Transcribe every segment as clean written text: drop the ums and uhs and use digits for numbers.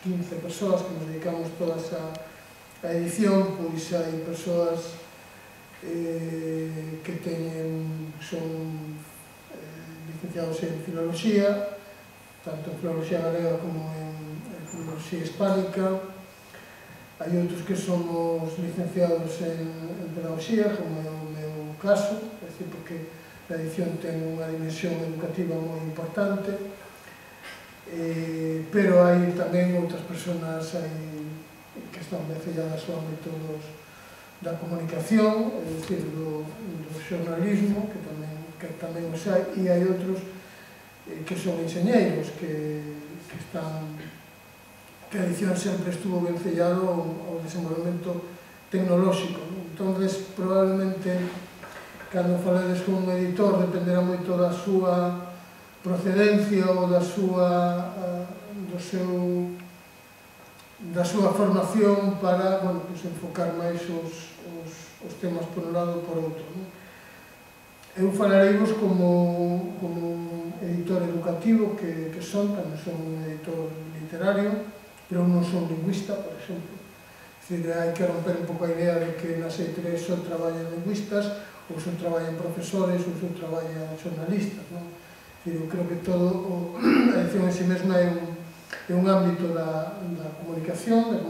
15 persoas que nos dedicamos todas a edición, pois hai persoas que son licenciados en Filoloxía, tanto en Filoloxía Galega como en Filoloxía Hispánica. Hai outros que somos licenciados en Pedagogía, como é o meu caso, é dicir, porque a edición ten unha dimensión educativa moi importante, pero hai tamén outras persoas que están vencelladas ao ámbito da comunicación, é dicir, do xornalismo, que tamén os hai, e hai outros que son enxeñeiros, que a edición sempre estuvo vencellado ao desenvolvemento tecnolóxico. Entón, probablemente, cando faledes con un editor, dependerá moito da súa procedencia ou da súa formación para enfocar máis os temas por un lado ou por outro. Eu falareivos como editor educativo que son, tamén son un editor literario, pero non son lingüista, por exemplo. É dicir, hai que romper un pouco a idea de que nas editoriais só traballan lingüistas, ou só traballan profesores, ou só traballan xornalistas. Eu creo que a edición en si mesma é un ámbito da comunicación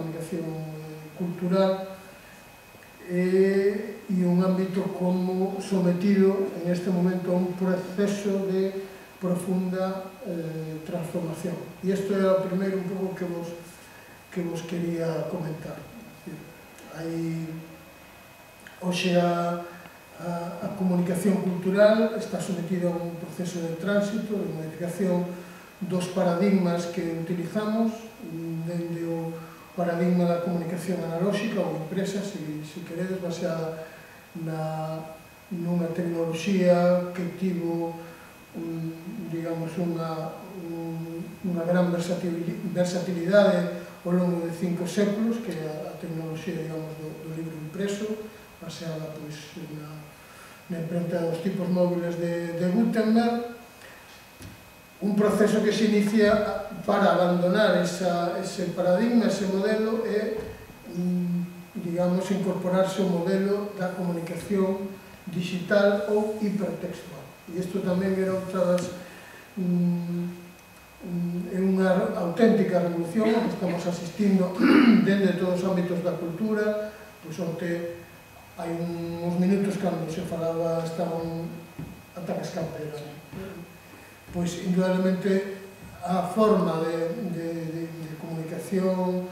cultural, e un ámbito como sometido en este momento a un proceso de profunda transformación. E isto é o primeiro un pouco que vos quería comentar. Hoxe a comunicación cultural está sometida a un proceso de tránsito, de modificación dos paradigmas que utilizamos, dende o paradigma da comunicación analóxica ou impresa, se queredes, baseada nunha tecnoloxía que tivo, digamos, unha gran versatilidade ao longo de 5 séculos, que é a tecnoloxía, digamos, do libro impreso, baseada na imprenta dos tipos móviles de Gutenberg, un proceso que se inicia para abandonar ese paradigma, ese modelo, e, digamos, incorporarse ao modelo da comunicación digital ou hipertextual. E isto tamén era outra é unha auténtica revolución que estamos asistindo dende todos os ámbitos da cultura. Pois onte, hai uns minutos, cando se falaba, estaban ata Cascante, pois indudablemente a forma de comunicación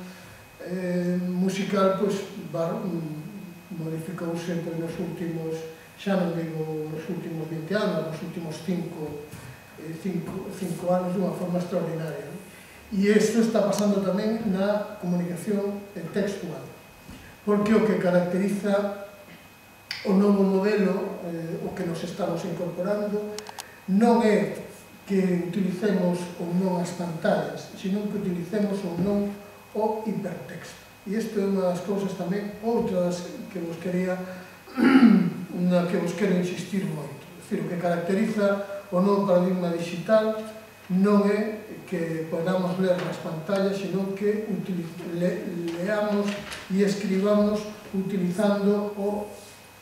musical modificouse nos últimos, xa non digo nos últimos 20 anos, nos últimos 5 anos dunha forma extraordinaria. E isto está pasando tamén na comunicación textual, porque o que caracteriza o novo modelo, o que nos estamos incorporando, non é que utilicemos ou non as pantallas, sino que utilicemos ou non o hipertexto. E isto é unha das cousas tamén, outras que vos quero insistir moito. É dicir, o que caracteriza o novo paradigma digital non é que podamos ler nas pantallas, sino que leamos e escribamos utilizando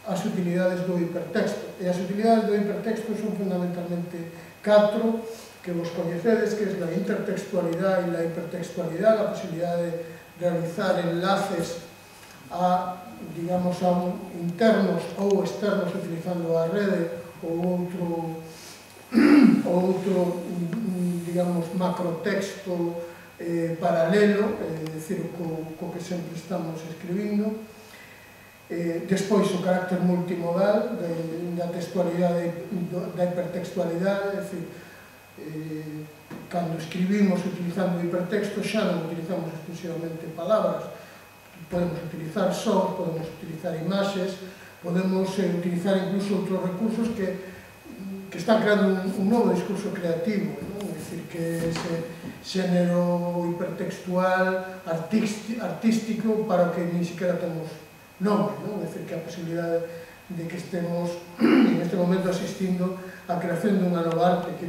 as utilidades do hipertexto. E as utilidades do hipertexto son fundamentalmente 4, que vos coñecedes, que é a intertextualidade e a hipertextualidade, a posibilidade de realizar enlaces digamos, internos ou externos utilizando a rede ou outro, digamos, macrotexto paralelo, é dicir, co que sempre estamos escribindo. Despois, o carácter multimodal da textualidade, da hipertextualidade, é dicir, cando escribimos utilizando hipertexto xa non utilizamos exclusivamente palabras, podemos utilizar sons, podemos utilizar imaxes, podemos utilizar incluso outros recursos que están creando un novo discurso creativo, é dicir, que ese xénero hipertextual, artístico, para o que ni siquiera temos nome, é dicir, que a posibilidade de que estemos en este momento asistindo á creación dunha nova arte que